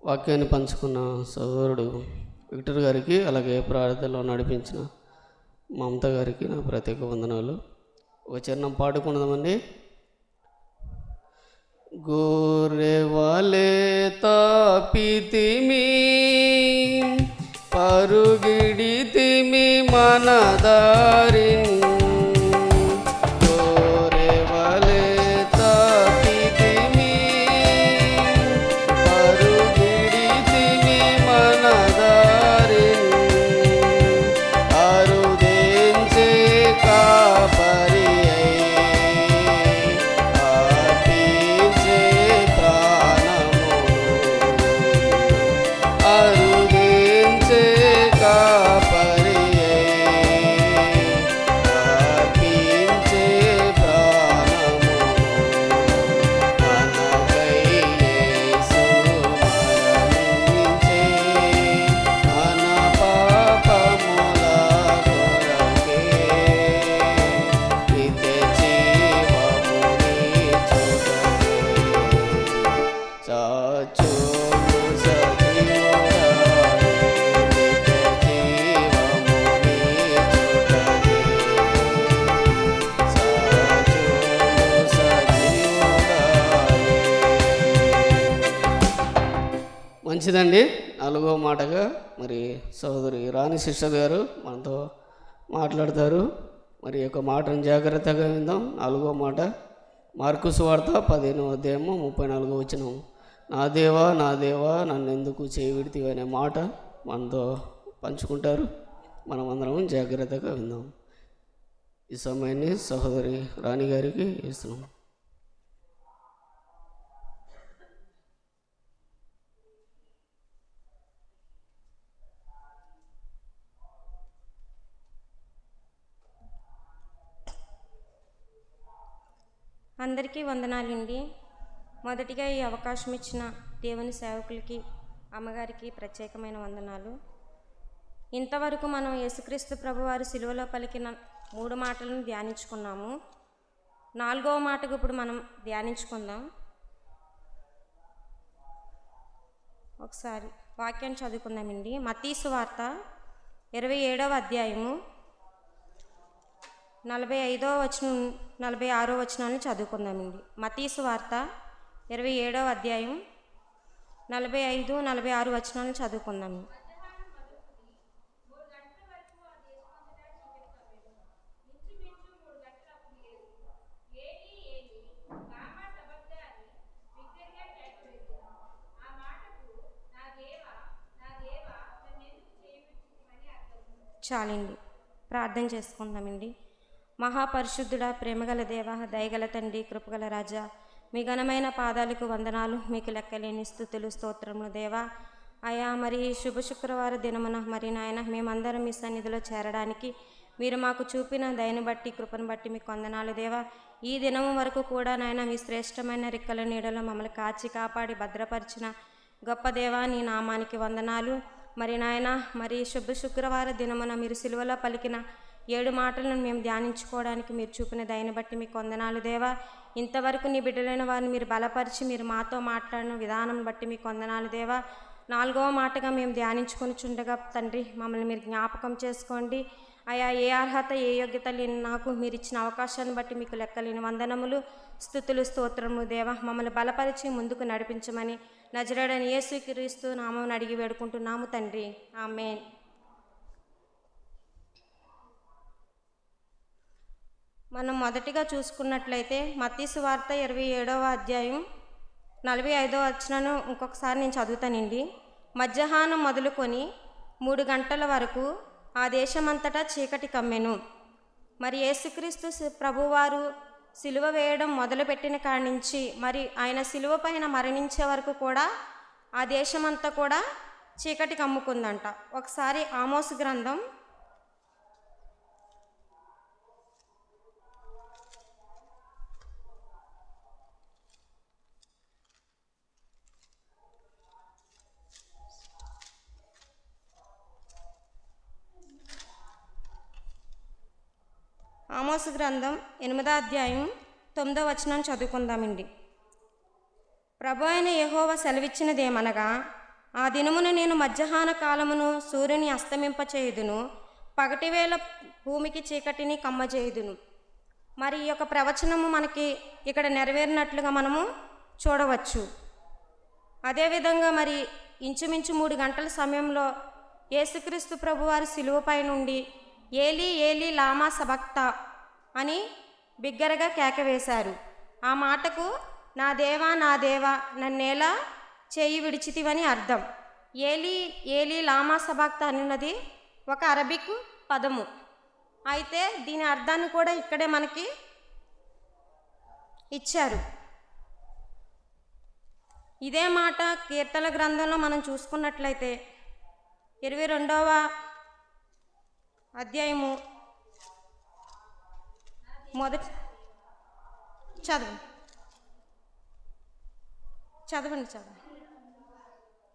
వాక్యాన్ని పంచుకున్న సోదరుడు విక్టర్ గారికి, అలాగే ప్రార్థనలో నడిపించిన మమత గారికి నా ప్రత్యేక వందనాలు. ఒక చిన్న పాడుకుందామండి. గోరెవలే తాపితిమి పరుగిడితిమి మనదారి మంచిదండి. నాలుగో మాటగా మరి సోదరి రాణి సిస్టర్ గారు మనతో మాట్లాడతారు. మరి యొక్క మాటను జాగ్రత్తగా విందాం. నాలుగో మాట మార్కు సువార్త 15వ అధ్యాయము 34వ వచనం. నా దేవా నా దేవా నన్ను ఎందుకు చేయవిడితివి అనే మాట మనతో పంచుకుంటారు. మనమందరం జాగ్రత్తగా విందాం. ఈ సమయాన్ని సహోదరి రాణి గారికి ఇస్తున్నాం. అందరికీ వందనాలండి. మొదటిగా ఈ అవకాశం ఇచ్చిన దేవుని సేవకులకి, అమ్మగారికి ప్రత్యేకమైన వందనాలు. ఇంతవరకు మనం యేసుక్రీస్తు ప్రభువారు సిలువలో పలికిన 3 మాటలను ధ్యానించుకున్నాము. 4వ మాటకు ఇప్పుడు మనం ధ్యానించుకుందాం. ఒకసారి వాక్యాన్ని చదువుకుందామండి. మత్తయి సువార్త 27వ అధ్యాయము 45వ వచనం 46వ వచనాన్ని చదువుకుందామండి. మత్తయి సువార్త 27వ అధ్యాయం 45, 46 వచనాలను చదువుకుందాము. చాలండి, ప్రార్థన చేసుకుందామండి. మహాపరిశుద్ధుడా, ప్రేమగల దేవ, దయగల తండ్రి, కృపగల రాజా, మీ ఘనమైన పాదాలకు వందనాలు, మీకు లెక్కలేని స్తుతులు, స్తోత్రములు దేవా. అయా మరి శుభ శుక్రవార దినమున మరి నాయన మేమందరం మీ సన్నిధిలో చేరడానికి మీరు మాకు చూపిన దయను బట్టి, కృపను బట్టి మీకు వందనాలు దేవా. ఈ దినము వరకు కూడా నాయన మీ శ్రేష్టమైన రెక్కల నీడలో మమ్మల్ని కాచి కాపాడి భద్రపరిచిన గొప్ప దేవా, నీ నామానికి వందనాలు. మరి నాయన మరి శుభ శుక్రవార దినమున మీరు సిలువలో పలికిన 7 మాటలను మేము ధ్యానించుకోవడానికి మీరు చూపిన దయను బట్టి మీకు వందనాలు దేవా. ఇంతవరకు నీ బిడ్డలైన వారిని మీరు బలపరిచి మీరు మాతో మాట్లాడిన విధానం బట్టి మీకు వందనాలు దేవా. 4వ మాటగా మేము ధ్యానించుకొని చుండగా తండ్రి మమ్మల్ని మీరు జ్ఞాపకం చేసుకోండి. అయా ఏ అర్హత ఏ యోగ్యత లేని నాకు మీరు ఇచ్చిన అవకాశాన్ని బట్టి మీకు లెక్కలేని వందనములు, స్తుతులు, స్తోత్రములు దేవా. మమ్మల్ని బలపరిచి ముందుకు నడిపించమని నజరేయుడైన యేసుక్రీస్తు నామమున అడిగి వేడుకుంటున్నాము తండ్రి, ఆమేన్. మనం మొదటిగా చూసుకున్నట్లయితే మత్తయి సువార్త 27వ అధ్యాయం 45వ వచనాన్ని ఇంకొకసారి నేను చదువుతానండి. మధ్యాహ్నం మొదలుకొని 3 గంటల వరకు ఆ దేశమంతటా చీకటి కమ్మెను. మరి యేసుక్రీస్తు ప్రభువారు సిలువ వేయడం మొదలుపెట్టిన కాడి నుంచి మరి ఆయన సిలువ పైన మరణించే వరకు కూడా ఆ దేశమంతా కూడా చీకటి కమ్ముకుందంట. ఒకసారి ఆమోసు గ్రంథం 8వ అధ్యాయం 9వ వచనం చదువుకుందామండి. ప్రభు అయిన యెహోవా సెలవిచ్చినదేమనగా, ఆ దినమును నేను మధ్యాహ్న కాలమును సూర్యుని అస్తమింపచేయుదును, పగటివేళ భూమికి చీకటిని కమ్మచేయుదును. మరి ఈ యొక్క ప్రవచనము మనకి ఇక్కడ నెరవేరినట్లుగా మనము చూడవచ్చు. అదేవిధంగా మరి ఇంచుమించు 3 గంటల సమయంలో యేసుక్రీస్తు ప్రభువారు శిలువపై నుండి ఏలీ ఏలీ లామా సబక్తా అని బిగ్గరగా కేకవేశారు. ఆ మాటకు నా దేవా నా దేవా నన్నేలా చేయి విడిచితివని అర్థం. ఏలీ ఏలీ లామా సబక్తా అనున్నది ఒక అరబిక్ పదము. అయితే దీని అర్థాన్ని కూడా ఇక్కడే మనకి ఇచ్చారు. ఇదే మాట కీర్తన గ్రంథంలో మనం చూసుకున్నట్లయితే 22వ అధ్యాయము మొదటి చదవండి.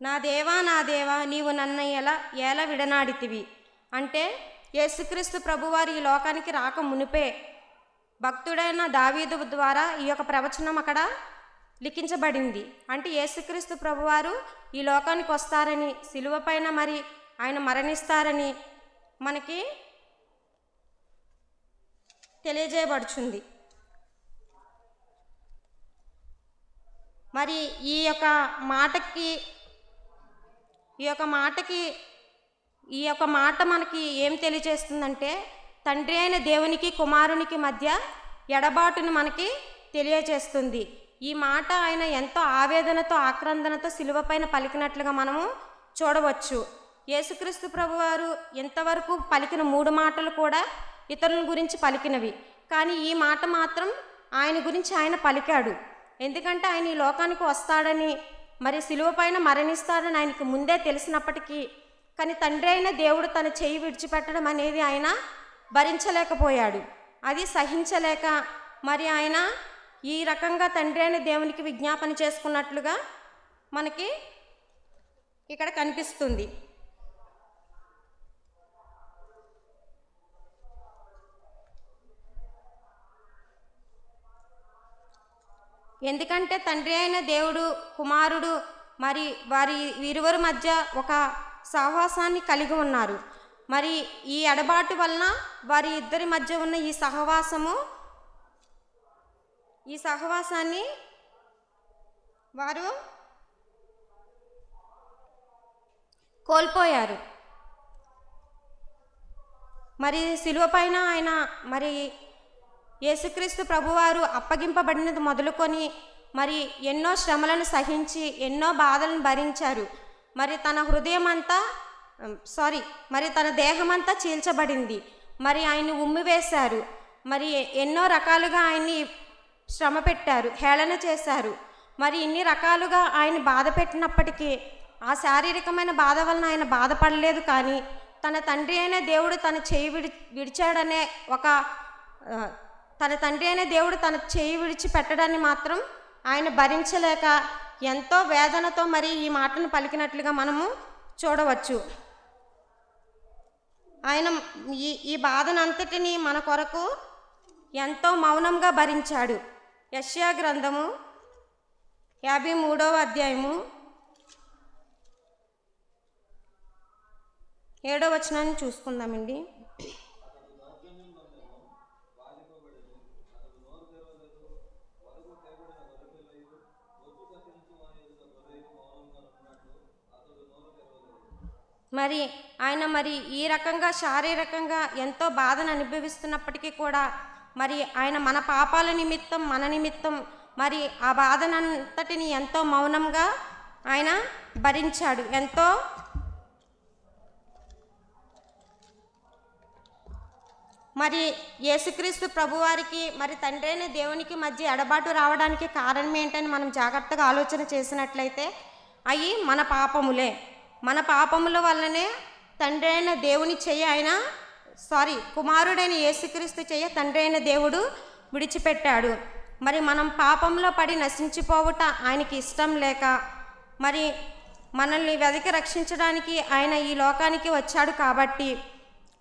నా దేవా నా దేవా నీవు నన్ను ఎలా విడనాడితివి అంటే యేసుక్రీస్తు ప్రభువారు ఈ లోకానికి రాక మునిపే భక్తుడైన దావీదు ద్వారా ఈ యొక్క ప్రవచనం అక్కడ లిఖించబడింది. అంటే యేసుక్రీస్తు ప్రభువారు ఈ లోకానికి వస్తారని, శిలువ పైన మరి ఆయన మరణిస్తారని మనకి తెలియజేయబడుచుంది. మరి ఈ యొక్క మాట మనకి ఏం తెలియజేస్తుందంటే తండ్రి అయిన దేవునికి కుమారునికి మధ్య ఎడబాటును మనకి తెలియజేస్తుంది. ఈ మాట ఆయన ఎంతో ఆవేదనతో ఆక్రందనతో శిలువపైన పలికినట్లుగా మనము చూడవచ్చు. యేసుక్రీస్తు ప్రభువారు ఇంతవరకు పలికిన 3 మాటలు కూడా ఇతరుల గురించి పలికినవి, కానీ ఈ మాట మాత్రం ఆయన గురించి ఆయన పలికాడు. ఎందుకంటే ఆయన ఈ లోకానికి వస్తాడని మరి శిలువపైన మరణిస్తాడని ఆయనకు ముందే తెలిసినప్పటికీ కానీ తండ్రి అయిన దేవుడు తన చెయ్యి విడిచిపెట్టడం అనేది ఆయన భరించలేకపోయాడు. అది సహించలేక మరి ఆయన ఈ రకంగా తండ్రి అయిన దేవునికి విజ్ఞాపన చేసుకున్నట్లుగా మనకి ఇక్కడ కనిపిస్తుంది. ఎందుకంటే తండ్రి అయిన దేవుడు కుమారుడు మరి వీరివరి మధ్య ఒక సహవాసాన్ని కలిగి ఉన్నారు. మరి ఈ ఎడబాటు వలన వారి ఇద్దరి మధ్య ఉన్న ఈ సహవాసాన్ని వారు కోల్పోయారు. మరి శిలువ పైన ఆయన మరి యేసుక్రీస్తు ప్రభువారు అప్పగింపబడినది మొదలుకొని మరి ఎన్నో శ్రమలను సహించి ఎన్నో బాధలను భరించారు. మరి తన దేహమంతా చీల్చబడింది. మరి ఆయన్ని ఉమ్మివేశారు. మరి ఎన్నో రకాలుగా ఆయన్ని శ్రమ పెట్టారు, హేళన చేశారు. మరి ఇన్ని రకాలుగా ఆయన బాధ పెట్టినప్పటికీ ఆ శారీరకమైన బాధ వలన ఆయన బాధపడలేదు. కానీ తన తండ్రి అయిన దేవుడు తన చేయి విడిచాడనే తన తండ్రి అయిన దేవుడు తన చేయి విడిచి పెట్టడాన్ని మాత్రం ఆయన భరించలేక ఎంతో వేదనతో మరి ఈ మాటను పలికినట్లుగా మనము చూడవచ్చు. ఆయన ఈ బాధనంతటిని మన కొరకు ఎంతో మౌనంగా భరించాడు. యెషయా గ్రంథము 53వ అధ్యాయము 7వ వచనాన్ని చూసుకుందామండి. మరి ఆయన మరి ఈ రకంగా శారీరకంగా ఎంతో బాధను అనుభవిస్తున్నప్పటికీ కూడా మరి ఆయన మన పాపాల నిమిత్తం మన నిమిత్తం మరి ఆ బాధనంతటిని ఎంతో మౌనంగా ఆయన భరించాడు. మరి యేసుక్రీస్తు ప్రభువారికి మరి తండ్రి అయిన దేవునికి మధ్య ఎడబాటు రావడానికి కారణం ఏంటని మనం జాగ్రత్తగా ఆలోచన చేసినట్లయితే అవి మన పాపములే. మన పాపముల వల్లనే తండ్రి అయిన దేవుని కుమారుడైన యేసుక్రీస్తు చెయ్య తండ్రి అయిన దేవుడు విడిచిపెట్టాడు. మరి మనం పాపంలో పడి నశించిపోవుట ఆయనకి ఇష్టం లేక మరి మనల్ని వెతికి రక్షించడానికి ఆయన ఈ లోకానికి వచ్చాడు. కాబట్టి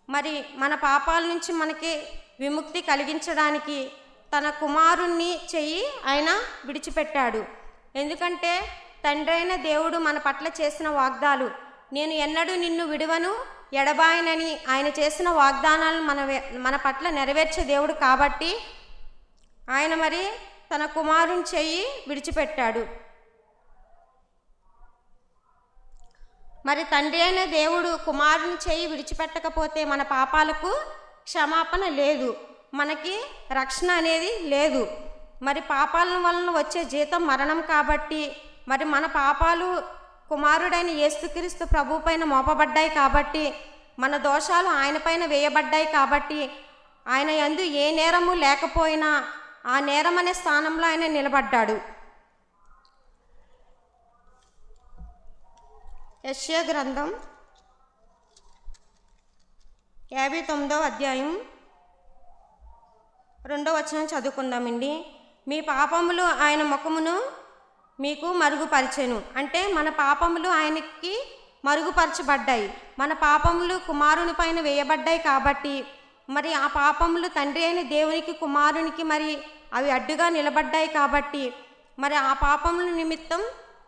మరి మన పాపాల నుంచి మనకి విముక్తి కలిగించడానికి తన కుమారుణ్ణి చెయ్యి ఆయన విడిచిపెట్టాడు. ఎందుకంటే తండ్రి అయిన దేవుడు మన పట్ల చేసిన వాగ్దాలు, నేను ఎన్నడూ నిన్ను విడువను ఎడబాయనని ఆయన చేసిన వాగ్దానాలను మన పట్ల నెరవేర్చే దేవుడు కాబట్టి ఆయన మరి తన కుమారుని చెయ్యి విడిచిపెట్టాడు. మరి తండ్రి అయిన దేవుడు కుమారుని చెయ్యి విడిచిపెట్టకపోతే మన పాపాలకు క్షమాపణ లేదు, మనకి రక్షణ అనేది లేదు. మరి పాపాల వలన వచ్చే జీతం మరణం కాబట్టి మరి మన పాపాలు కుమారుడైన యేసుక్రీస్తు ప్రభు పైన మోపబడ్డాయి కాబట్టి, మన దోషాలు ఆయన పైన వేయబడ్డాయి కాబట్టి, ఆయన యందు ఏ నేరము లేకపోయినా ఆ నేరం అనే స్థానంలో ఆయన నిలబడ్డాడు. యెషయా గ్రంథం 59వ అధ్యాయం 2వ వచనం చదువుకుందామండి. మీ పాపములు ఆయన ముఖమును మీకు మరుగుపరిచెను. అంటే మన పాపములు ఆయనకి మరుగుపరచబడ్డాయి, మన పాపములు కుమారుని పైన వేయబడ్డాయి కాబట్టి మరి ఆ పాపములు తండ్రి అయిన దేవునికి కుమారునికి మరి అవి అడ్డుగా నిలబడ్డాయి కాబట్టి మరి ఆ పాపముల నిమిత్తం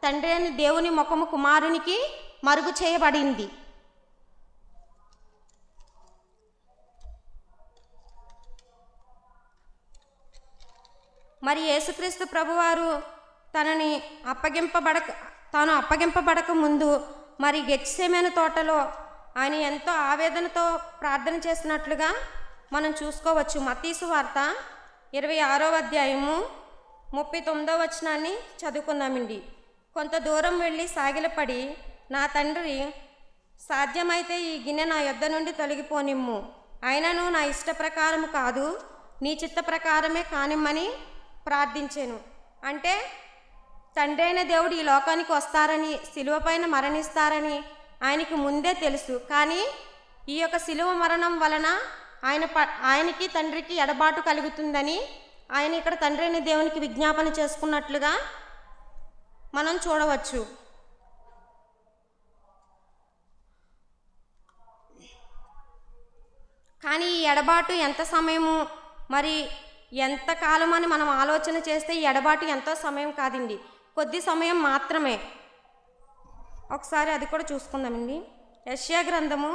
తండ్రి అయిన దేవుని ముఖము కుమారునికి మరుగు చేయబడింది. మరి యేసుక్రీస్తు ప్రభువారు తాను అప్పగింపబడక ముందు మరి గెత్సేమనే తోటలో ఆయన ఎంతో ఆవేదనతో ప్రార్థన చేసినట్లుగా మనం చూసుకోవచ్చు. మత్తయి సువార్త 26వ అధ్యాయము 39వ వచనాన్ని చదువుకుందామండి. కొంత దూరం వెళ్ళి సాగిలపడి, నా తండ్రి, సాధ్యమైతే ఈ గిన్నె నా యొద్ద నుండి తొలగిపోనిమ్ము, అయినను నా ఇష్ట ప్రకారము కాదు నీ చిత్త ప్రకారమే కానిమ్మని ప్రార్థించాను. అంటే తండ్రి అయిన దేవుడు ఈ లోకానికి వస్తారని, శిలువ పైన మరణిస్తారని ఆయనకి ముందే తెలుసు. కానీ ఈ యొక్క శిలువ మరణం వలన ఆయనకి తండ్రికి ఎడబాటు కలుగుతుందని ఆయన ఇక్కడ తండ్రి అయిన దేవునికి విజ్ఞాపన చేసుకున్నట్లుగా మనం చూడవచ్చు. కానీ ఈ ఎడబాటు ఎంత సమయము మరి ఎంత కాలం అని మనం ఆలోచన చేస్తే ఈ ఎడబాటు ఎంతో సమయం కాదండి, కొద్ది సమయం మాత్రమే. ఒకసారి అది కూడా చూసుకుందామండి. యెషయా గ్రంథము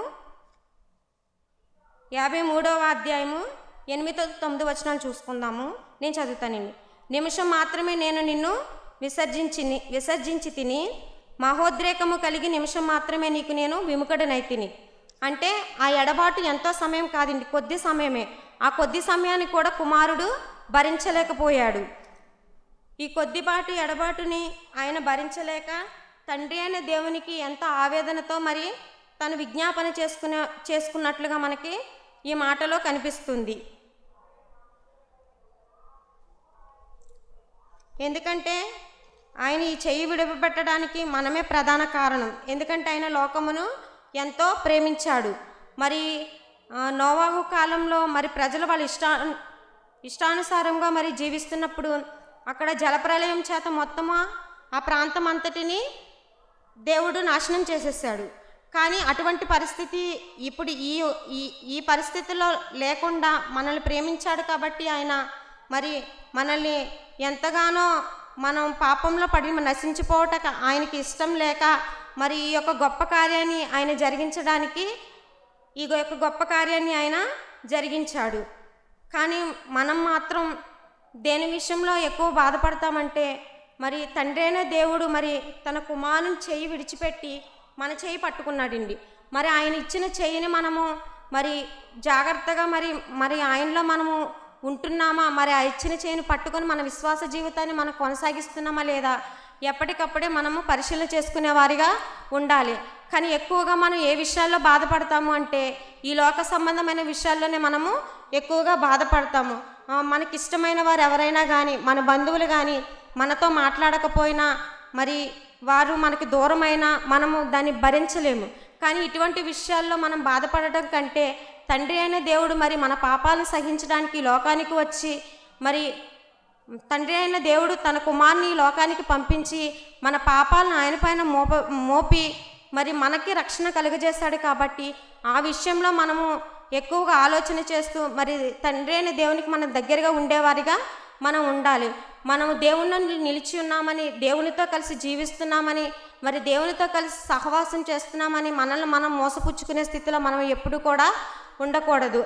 53వ అధ్యాయము 8-9 వచనాలు చూసుకుందాము. నేను చదువుతానండి. నిమిషం మాత్రమే నేను నిన్ను విసర్జించి తిని, మహోద్రేకము కలిగి నిమిషం మాత్రమే నీకు నేను విముఖుడనైతిని. అంటే ఆ ఎడబాటు ఎంతో సమయం కాదండి, కొద్ది సమయమే. ఆ కొద్ది సమయాన్ని కూడా కుమారుడు భరించలేకపోయాడు. ఈ కొద్దిపాటి ఎడబాటుని ఆయన భరించలేక తండ్రి అయిన దేవునికి ఎంతో ఆవేదనతో మరి తను విజ్ఞాపన చేసుకున్నట్లుగా మనకి ఈ మాటలో కనిపిస్తుంది. ఎందుకంటే ఆయన ఈ చెయ్యి విడిపెట్టడానికి మనమే ప్రధాన కారణం. ఎందుకంటే ఆయన లోకమును ఎంతో ప్రేమించాడు. మరి నోవాహు కాలంలో మరి ప్రజలు వాళ్ళ ఇష్టానుసారంగా మరి జీవిస్తున్నప్పుడు అక్కడ జలప్రలయం చేత మొత్తము ఆ ప్రాంతం అంతటిని దేవుడు నాశనం చేసేసాడు. కానీ అటువంటి పరిస్థితి ఇప్పుడు ఈ పరిస్థితిలో లేకుండా మనల్ని ప్రేమించాడు కాబట్టి ఆయన మరి మనల్ని ఎంతగానో మనం పాపంలో పడి నశించిపోవట ఆయనకి ఇష్టం లేక మరి ఈ యొక్క గొప్ప కార్యాన్ని ఆయన జరిగించడానికి ఆయన జరిగించాడు. కానీ మనం మాత్రం దేని విషయంలో ఎక్కువ బాధపడతామంటే మరి తండ్రి అయిన దేవుడు మరి తన కుమారుని చెయ్యి విడిచిపెట్టి మన చెయ్యి పట్టుకున్నాడండి. మరి ఆయన ఇచ్చిన చెయ్యిని మనము మరి జాగ్రత్తగా మరి ఆయనలో మనము ఉంటున్నామా, మరి ఆ ఇచ్చిన చెయ్యిని పట్టుకొని మన విశ్వాస జీవితాన్ని మనం కొనసాగిస్తున్నామా లేదా ఎప్పటికప్పుడే మనము పరిశీలన చేసుకునే వారిగా ఉండాలి. కానీ ఎక్కువగా మనం ఏ విషయాల్లో బాధపడతాము అంటే ఈ లోక సంబంధమైన విషయాల్లోనే మనము ఎక్కువగా బాధపడతాము. మనకిష్టమైన వారు ఎవరైనా కానీ, మన బంధువులు కానీ మనతో మాట్లాడకపోయినా మరి వారు మనకి దూరమైనా మనము దాన్ని భరించలేము. కానీ ఇటువంటి విషయాల్లో మనం బాధపడటం కంటే తండ్రి అయిన దేవుడు మరి మన పాపాలను సహించడానికి లోకానికి వచ్చి మరి తండ్రి అయిన దేవుడు తన కుమారుని లోకానికి పంపించి మన పాపాలను ఆయన పైన మోపి మరి మనకి రక్షణ కలుగజేశాడు. కాబట్టి ఆ విషయంలో మనము ఎక్కువగా ఆలోచన చేస్తూ మరి తండ్రి అయిన దేవునికి మనం దగ్గరగా ఉండేవారిగా మనం ఉండాలి. మనము దేవుని నిలిచి ఉన్నామని, దేవునితో కలిసి జీవిస్తున్నామని, మరి దేవునితో కలిసి సహవాసం చేస్తున్నామని మనల్ని మనం మోసపుచ్చుకునే స్థితిలో మనం ఎప్పుడు కూడా ఉండకూడదు.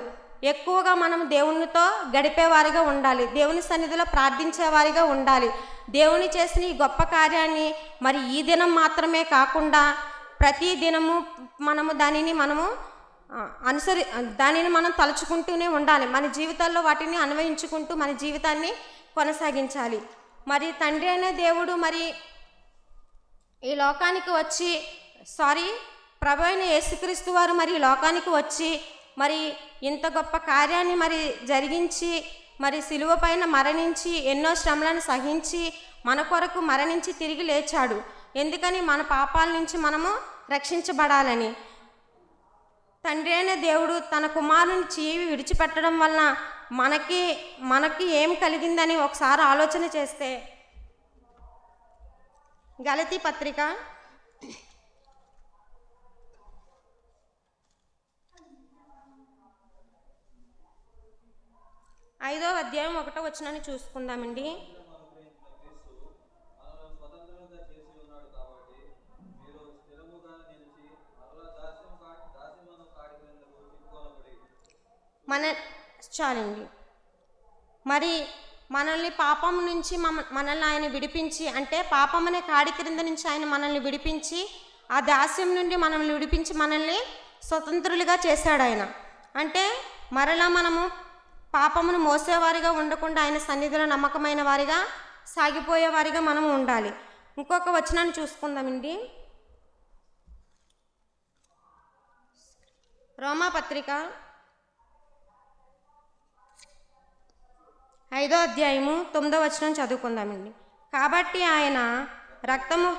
ఎక్కువగా మనం దేవునితో గడిపేవారిగా ఉండాలి, దేవుని సన్నిధిలో ప్రార్థించేవారిగా ఉండాలి. దేవుని చేసిన ఈ గొప్ప కార్యాన్ని మరి ఈ దినం మాత్రమే కాకుండా ప్రతి దినము దానిని మనం తలుచుకుంటూనే ఉండాలి. మన జీవితాల్లో వాటిని అన్వయించుకుంటూ మన జీవితాన్ని కొనసాగించాలి. మరి తండ్రి అయిన దేవుడు మరి ఈ లోకానికి వచ్చి ప్రభు అయిన యేసుక్రీస్తు వారు మరి ఈ లోకానికి వచ్చి మరి ఇంత గొప్ప కార్యాన్ని మరి జరిగించి మరి సిలువ పైన మరణించి ఎన్నో శ్రమలను సహించి మన కొరకు మరణించి తిరిగి లేచాడు. ఎందుకని? మన పాపాల నుంచి మనము రక్షించబడాలని. తండ్రి అయిన దేవుడు తన కుమారుని చీవి విడిచిపెట్టడం వలన మనకి ఏం కలిగిందని ఒకసారి ఆలోచన చేస్తే, గలతీ పత్రిక 5వ అధ్యాయం 1వ వచనాన్ని చూసుకుందామండి. చాలండి. మరి మనల్ని పాపం నుంచి మనల్ని ఆయన విడిపించి, అంటే పాపం అనే కాడి క్రింద నుంచి ఆయన మనల్ని విడిపించి, ఆ దాస్యం నుండి మనల్ని విడిపించి మనల్ని స్వతంత్రులుగా చేశాడు ఆయన. అంటే మరలా మనము పాపమును మోసేవారిగా ఉండకుండా ఆయన సన్నిధిలో నమ్మకమైన వారిగా సాగిపోయేవారిగా మనము ఉండాలి. ఇంకొక వచనాన్ని చూసుకుందామండి. రోమా పత్రిక 5వ అధ్యాయము 9వ వచనం చదువుకుందామండి. కాబట్టి ఆయన రక్తము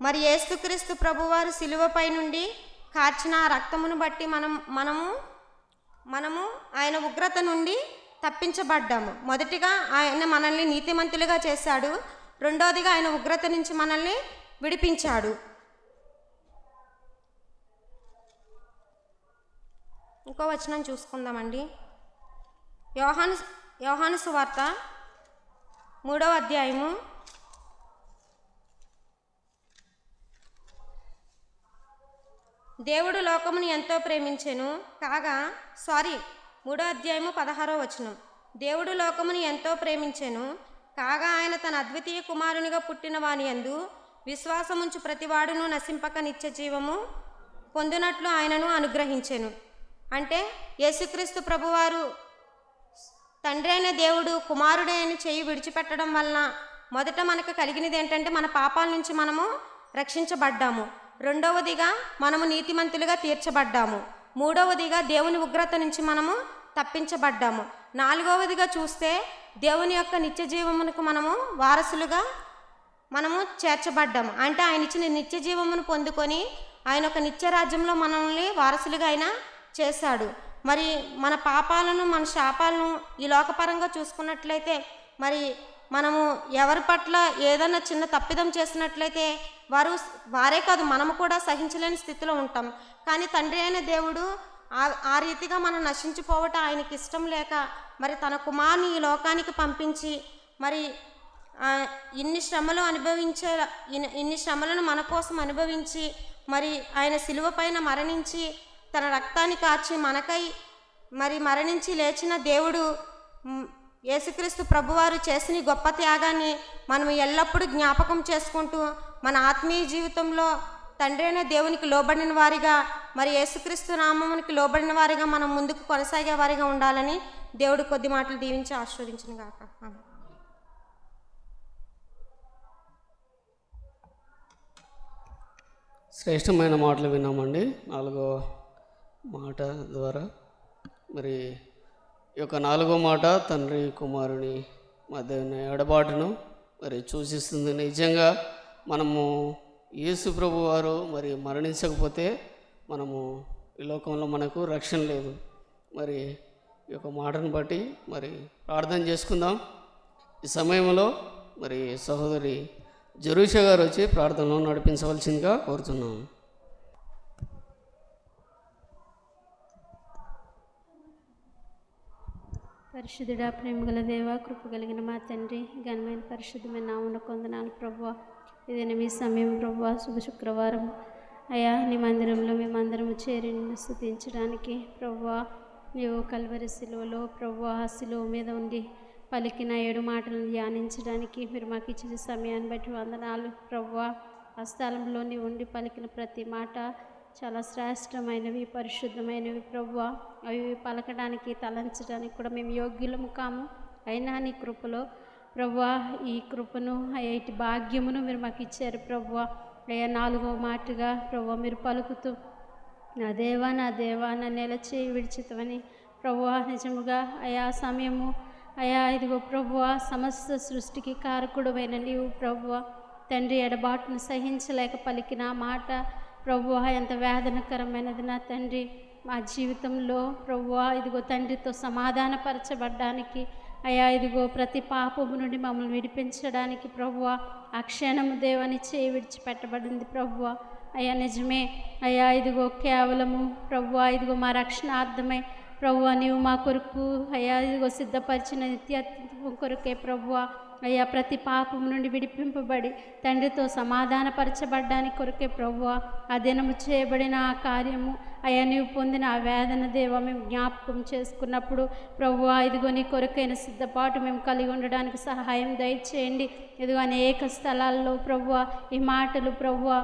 మరి యేసుక్రీస్తు ప్రభువారు సిలువపై నుండి కార్చిన ఆ రక్తమును బట్టి మనము ఆయన ఉగ్రత నుండి తప్పించబడ్డాము. మొదటిగా ఆయన మనల్ని నీతిమంతులుగా చేశాడు, రెండోదిగా ఆయన ఉగ్రత నుంచి మనల్ని విడిపించాడు. ఇంకో వచనం చూసుకుందామండి. యోహాను సువార్త 3వ అధ్యాయము 3వ అధ్యాయము 16వ వచనం. దేవుడు లోకమును ఎంతో ప్రేమించెను కాగా ఆయన తన అద్వితీయ కుమారునిగా పుట్టిన వాని యందు విశ్వాసముంచు ప్రతివాడును నశింపక నిత్య జీవము పొందునట్లు ఆయనను అనుగ్రహించెను. అంటే యేసుక్రీస్తు ప్రభువారు తండ్రి అయిన దేవుడు కుమారుడే అని చేయి విడిచిపెట్టడం వలన మొదట మనకు కలిగినది ఏంటంటే మన పాపాల నుంచి మనము రక్షించబడ్డాము, రెండవదిగా మనము నీతిమంతులుగా తీర్చబడ్డాము, మూడవదిగా దేవుని ఉగ్రత నుంచి మనము తప్పించబడ్డాము, నాలుగవదిగా చూస్తే దేవుని యొక్క నిత్య జీవమునకు మనము వారసులుగా మనము చేర్చబడ్డాము. అంటే ఆయన ఇచ్చిన నిత్య జీవమును పొందుకొని ఆయన ఒక నిత్య రాజ్యంలో మనల్ని వారసులుగా ఆయన చేశాడు. మరి మన పాపాలను మన శాపాలను ఈ లోకపరంగా చూసుకున్నట్లయితే మరి మనము ఎవరి పట్ల ఏదైనా చిన్న తప్పిదం చేసినట్లయితే వారే కాదు మనము కూడా సహించలేని స్థితిలో ఉంటాం. కానీ తండ్రి అయిన దేవుడు ఆ రీతిగా మనం నశించిపోవటం ఆయనకి ఇష్టం లేక మరి తన కుమారుని ఈ లోకానికి పంపించి మరి ఇన్ని శ్రమలను మన కోసం అనుభవించి మరి ఆయన సిలువ పైన మరణించి తన రక్తాన్ని కార్చి మనకై మరి మరణించి లేచిన దేవుడు యేసుక్రీస్తు ప్రభువారు చేసిన గొప్ప త్యాగాన్ని మనం ఎల్లప్పుడూ జ్ఞాపకం చేసుకుంటూ మన ఆత్మీయ జీవితంలో తండ్రి అయిన దేవునికి లోబడిన వారిగా మరి యేసుక్రీస్తు నామమునికి లోబడిన వారిగా మనం ముందుకు కొనసాగే వారిగా ఉండాలని దేవుడు కొద్ది మాటలు దీవించి ఆశీర్వదించును గాక. శ్రేష్టమైన మాటలు విన్నామండి. 4వ మాట ద్వారా మరి ఈ యొక్క 4వ మాట తండ్రి కుమారుని మధ్య ఉన్న ఎడబాటును మరి సూచిస్తుంది. నిజంగా మనము యేసు ప్రభు వారు మరి మరణించకపోతే మనము ఈ లోకంలో మనకు రక్షణ లేదు. మరి ఈ యొక్క మాటను బట్టి మరి ప్రార్థన చేసుకుందాం. ఈ సమయంలో మరి సహోదరి జరూష గారు వచ్చి ప్రార్థనలో నడిపించవలసిందిగా కోరుతున్నాం. పరిశుద్ధుడా, ప్రేమగల దేవ, కృప కలిగిన మా తండ్రి, ఘనమైన పరిశుద్ధమైన నామమున కొందనాలు ప్రభువా. ఇదేనా మీ సమయం ప్రభువా, శుభ శుక్రవారం అయ్యా, నీ మందిరంలో మేమందరము చేరి నిన్ను స్తుతించడానికి ప్రభువా. నీవు కల్వరి శిలువలో ప్రభువా, ఆ శిలువ మీద ఉండి పలికిన 7 మాటలను ధ్యానించడానికి మీరు మాకు ఇచ్చిన సమయాన్ని బట్టి వందనాలు ప్రభువా. ఆ స్థలంలో నీవు ఉండి పలికిన ప్రతి మాట చాలా శ్రేష్టమైనవి, పరిశుద్ధమైనవి ప్రభువా. అవి పలకడానికి, తలంచడానికి కూడా మేము యోగ్యులము కాము. అయినా నీ కృపలో ప్రభువా, ఈ కృపను అయ్యా, ఇటు భాగ్యమును మీరు మాకు ఇచ్చారు ప్రభువా. అయ్యా, 4వ మాటగా ప్రభువా మీరు పలుకుతూ నా దేవా నన్ను ఎలా చేయి విడిచితవని ప్రభువా. నిజముగా అయా సమయము అయా ఇదిగో ప్రభువా, సమస్త సృష్టికి కారకుడువైన నీవు ప్రభువా. తండ్రి, ఎడబాటును సహించలేక పలికిన మాట ప్రభువా ఎంత వేదనకరమైనది నా తండ్రి. మా జీవితంలో ప్రభువా ఇదిగో తండ్రితో సమాధానపరచబడ్డానికి అయా ఇదిగో ప్రతి పాపము నుండి మమ్మల్ని విడిపించడానికి ప్రభువా ఆ క్షణము దేవాని చేయి విడిచిపెట్టబడింది ప్రభువా. అయ్యా నిజమే అయ్యా, ఇదిగో కేవలము ప్రభువా ఇదిగో మా రక్షణార్థమై ప్రభువా నీవు మా కొరకు అయ్యా ఇదిగో సిద్ధపరిచిన నిత్యత్వం కొరకే ప్రభువా. అయ్యా ప్రతి పాపం నుండి విడిపింపబడి తండ్రితో సమాధానపరచబడ్డానికి కొరకే ప్రభువా ఆ దినము చేయబడిన ఆ కార్యము అయ్యా నీవు పొందిన ఆ వేదన దేవా మేము జ్ఞాపకం చేసుకున్నప్పుడు ప్రభువా ఇదిగో నీ కొరకైన సిద్ధపాటు మేము కలిగి ఉండడానికి సహాయం దయచేయండి. ఇదిగో అనేక స్థలాల్లో ప్రభువా ఈ మాటలు ప్రభువా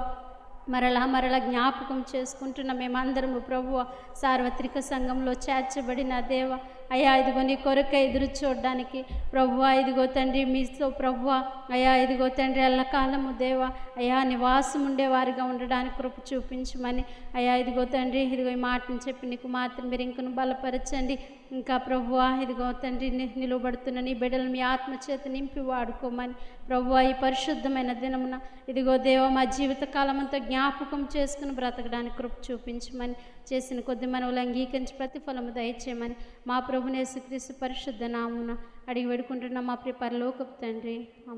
మరలా జ్ఞాపకం చేసుకుంటున్న మేమందరము ప్రభువా సార్వత్రిక సంఘంలో చేర్చబడిన దేవ అయ్యా ఇదిగో నీ కొరకై ఎదురు చూడడానికి ప్రభువా ఇదిగో తండ్రి మీతో ప్రభువా అయ్యా ఇదిగో తండ్రి ఎల్లకాలము దేవ అయ్యా నివాసం ఉండేవారిగా ఉండడానికి కృప చూపించమని అయ్యా ఇదిగో తండ్రి ఇదిగో ఈ మాటను చెప్పి నీకు మాత్రం మీరు ఇంకను బలపరచండి. ఇంకా ప్రభువా ఇదిగో తండ్రి నిలువబడుతున్న నీ బిడ్డలు మీ ఆత్మచేత నింపి వాడుకోమని ప్రభువా ఈ పరిశుద్ధమైన దినమున ఇదిగో దేవ మా జీవితకాలం అంతా జ్ఞాపకం చేసుకుని బ్రతకడానికి కృప చూపించమని చేసిన కొద్ది మనవులు అంగీకరించి ప్రతిఫలము దయచేయమని మా ప్రభుని యేసుక్రీస్తు పరిశుద్ధ నామమున అడిగి వేడుకుంటున్న మా ప్రియ పరలోకపు తండ్రి.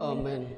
ఆమేన్.